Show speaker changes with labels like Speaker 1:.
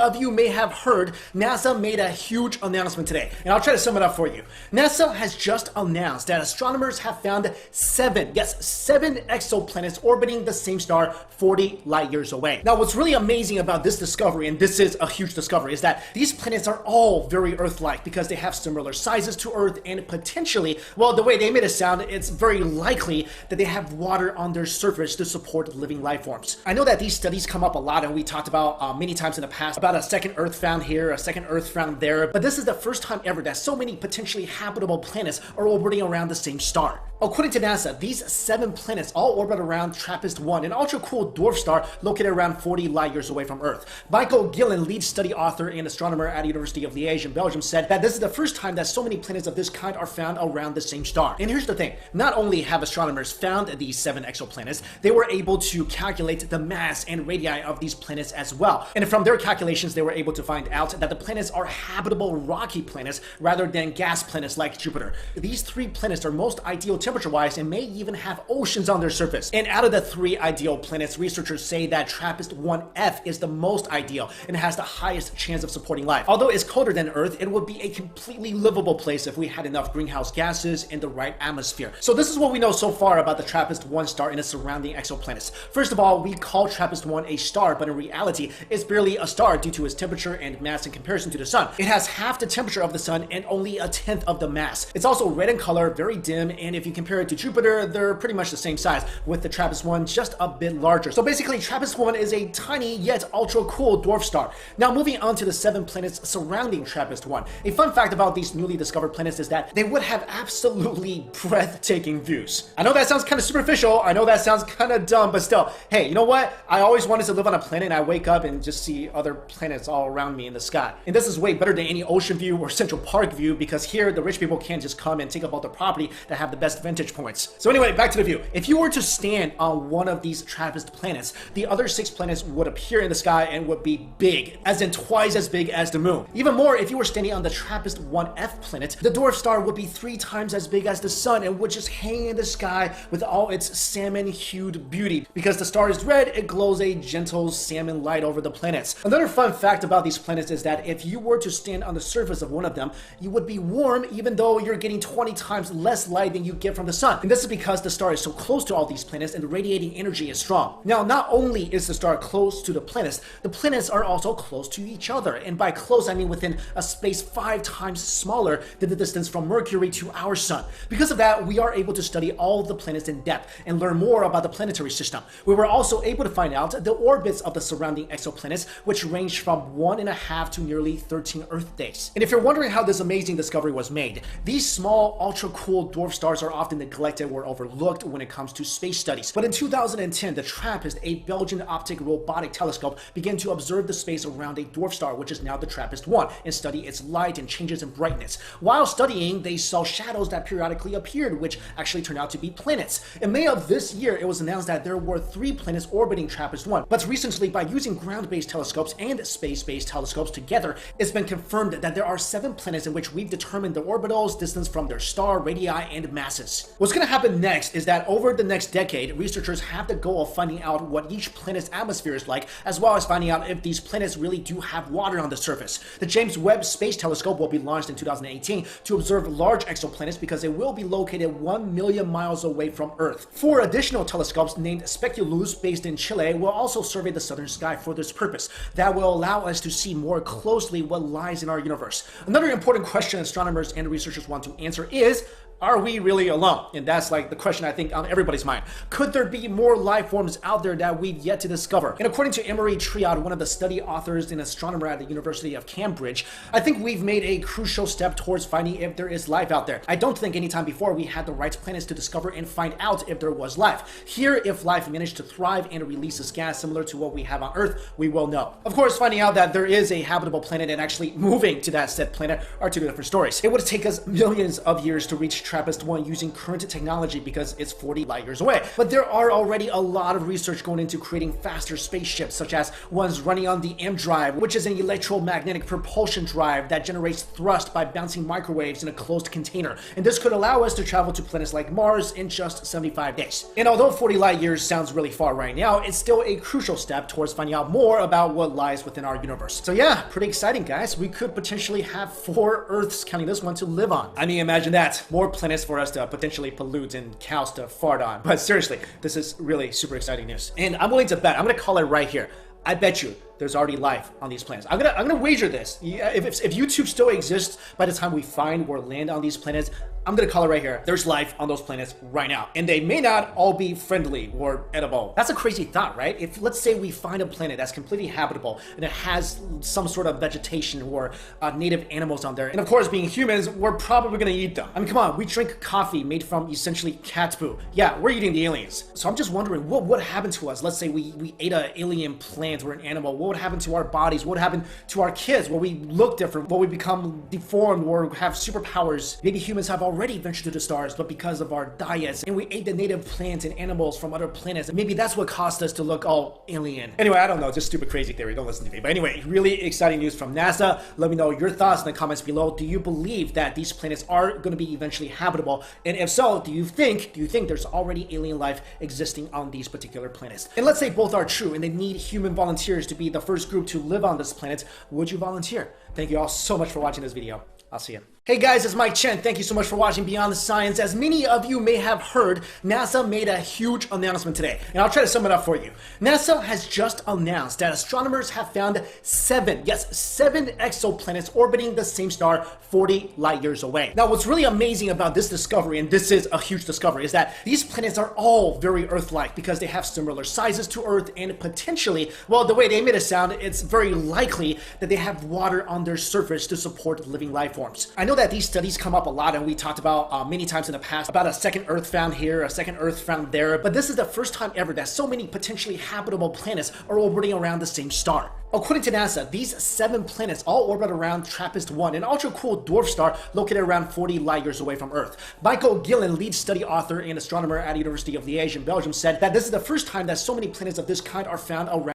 Speaker 1: Of you may have heard, NASA made a huge announcement today, and I'll try to sum it up for you. NASA has just announced that astronomers have found seven exoplanets orbiting the same star 40 light years away. Now, what's really amazing about this discovery, and this is a huge discovery, is that these planets are all very Earth-like because they have similar sizes to Earth and potentially, well, the way they made it sound, it's very likely that they have water on their surface to support living life forms. I know that these studies come up a lot, and we talked about many times in the past about a second Earth found here, a second Earth found there, but this is the first time ever that so many potentially habitable planets are orbiting around the same star. According to NASA, these 7 planets all orbit around TRAPPIST-1, an ultra-cool dwarf star located around 40 light years away from Earth. Michael Gillen, lead study author and astronomer at the University of Liège in Belgium, said that this is the first time that so many planets of this kind are found around the same star. And here's the thing, not only have astronomers found these 7 exoplanets, they were able to calculate the mass and radii of these planets as well. And from their calculations, they were able to find out that the planets are habitable rocky planets rather than gas planets like Jupiter. These 3 planets are most ideal temperature-wise and may even have oceans on their surface. And out of the 3 ideal planets, researchers say that TRAPPIST-1F is the most ideal and has the highest chance of supporting life. Although it's colder than Earth, it would be a completely livable place if we had enough greenhouse gases and the right atmosphere. So this is what we know so far about the TRAPPIST-1 star and its surrounding exoplanets. First of all, we call TRAPPIST-1 a star, but in reality, it's barely a star due to its temperature and mass in comparison to the sun. It has half the temperature of the sun and only a tenth of the mass. It's also red in color, very dim, and if you compare it to Jupiter, they're pretty much the same size, with the TRAPPIST-1 just a bit larger. So basically, TRAPPIST-1 is a tiny yet ultra-cool dwarf star. Now moving on to the 7 planets surrounding TRAPPIST-1. A fun fact about these newly discovered planets is that they would have absolutely breathtaking views. I know that sounds kind of superficial, I know that sounds kind of dumb, but still, hey, you know what? I always wanted to live on a planet and I wake up and just see other planets all around me in the sky. And this is way better than any ocean view or Central Park view because here the rich people can't just come and take up all the property that have the best vantage points. So anyway, back to the view. If you were to stand on one of these TRAPPIST planets, the other 6 planets would appear in the sky and would be big, as in twice as big as the moon. Even more, if you were standing on the TRAPPIST-1F planet, the dwarf star would be 3 times as big as the sun and would just hang in the sky with all its salmon-hued beauty. Because the star is red, it glows a gentle salmon light over the planets. Another fun fact about these planets is that if you were to stand on the surface of one of them, you would be warm even though you're getting 20 times less light than you get from the sun. And this is because the star is so close to all these planets and the radiating energy is strong. Now, not only is the star close to the planets are also close to each other. And by close, I mean within a space 5 times smaller than the distance from Mercury to our sun. Because of that, we are able to study all of the planets in depth and learn more about the planetary system. We were also able to find out the orbits of the surrounding exoplanets, which range from 1.5 to nearly 13 Earth days. And if you're wondering how this amazing discovery was made, these small, ultra-cool dwarf stars are often neglected or overlooked when it comes to space studies. But in 2010, the TRAPPIST, a Belgian optic robotic telescope, began to observe the space around a dwarf star, which is now the TRAPPIST-1, and study its light and changes in brightness. While studying, they saw shadows that periodically appeared, which actually turned out to be planets. In May of this year, it was announced that there were 3 planets orbiting TRAPPIST-1, but recently, by using ground-based telescopes and space-based telescopes together, it's been confirmed that there are 7 planets in which we've determined the orbitals, distance from their star, radii, and masses. What's going to happen next is that over the next decade, researchers have the goal of finding out what each planet's atmosphere is like, as well as finding out if these planets really do have water on the surface. The James Webb Space Telescope will be launched in 2018 to observe large exoplanets because it will be located 1 million miles away from Earth. 4 additional telescopes named Speculus, based in Chile, will also survey the southern sky for this purpose. That will allow us to see more closely what lies in our universe. Another important question astronomers and researchers want to answer is, are we really alone? And that's like the question I think on everybody's mind. Could there be more life forms out there that we've yet to discover? And according to Emery Triad, one of the study authors and astronomer at the University of Cambridge, I think we've made a crucial step towards finding if there is life out there. I don't think any time before we had the right planets to discover and find out if there was life. Here, if life managed to thrive and releases gas similar to what we have on Earth, we will know. Of course, finding out that there is a habitable planet and actually moving to that said planet are 2 different stories. It would take us millions of years to reach TRAPPIST-1 using current technology because it's 40 light years away. But there are already a lot of research going into creating faster spaceships, such as ones running on the M drive, which is an electromagnetic propulsion drive that generates thrust by bouncing microwaves in a closed container. And this could allow us to travel to planets like Mars in just 75 days. And although 40 light years sounds really far right now, it's still a crucial step towards finding out more about what lies within our universe. So yeah, pretty exciting, guys. We could potentially have 4 Earths, counting this one, to live on. I mean, imagine that. More planets for us to potentially pollute and cows to fart on. But seriously, this is really super exciting news. And I'm willing to bet, I'm gonna call it right here. I bet you there's already life on these planets. I'm gonna wager this. If YouTube still exists by the time we find or land on these planets, I'm gonna call it right here. There's life on those planets right now. And they may not all be friendly or edible. That's a crazy thought, right? If, let's say, we find a planet that's completely habitable and it has some sort of vegetation or native animals on there, and of course, being humans, we're probably gonna eat them. I mean, come on, we drink coffee made from essentially cat poo. Yeah, we're eating the aliens. So I'm just wondering, what would happen to us? Let's say we ate an alien plant or an animal. What would happen to our bodies? What would happen to our kids? Will we look different? Will we become deformed or have superpowers? Maybe humans have already ventured to the stars, but because of our diets and we ate the native plants and animals from other planets, and maybe that's what caused us to look all alien. Anyway, I don't know, just stupid crazy theory, don't listen to me. But anyway, really exciting news from NASA. Let me know your thoughts in the comments below. Do you believe that these planets are going to be eventually habitable? And if so, do you think there's already alien life existing on these particular planets? And let's say both are true and they need human volunteers to be the first group to live on this planet. Would you volunteer? Thank you all so much for watching this video. I'll see you. Hey guys, it's Mike Chen. Thank you so much for watching Beyond the Science. As many of you may have heard, NASA made a huge announcement today, and I'll try to sum it up for you. NASA has just announced that astronomers have found 7 exoplanets orbiting the same star 40 light years away. Now, what's really amazing about this discovery, and this is a huge discovery, is that these planets are all very Earth-like because they have similar sizes to Earth, and potentially, well, the way they made it sound, it's very likely that they have water on their surface to support living life forms. I know that these studies come up a lot, and we talked about many times in the past about a second Earth found here, a second Earth found there, but this is the first time ever that so many potentially habitable planets are orbiting around the same star. According to NASA, these 7 planets all orbit around TRAPPIST-1, an ultra-cool dwarf star located around 40 light years away from Earth. Michael Gillen, lead study author and astronomer at the University of Liège in Belgium, said that this is the first time that so many planets of this kind are found around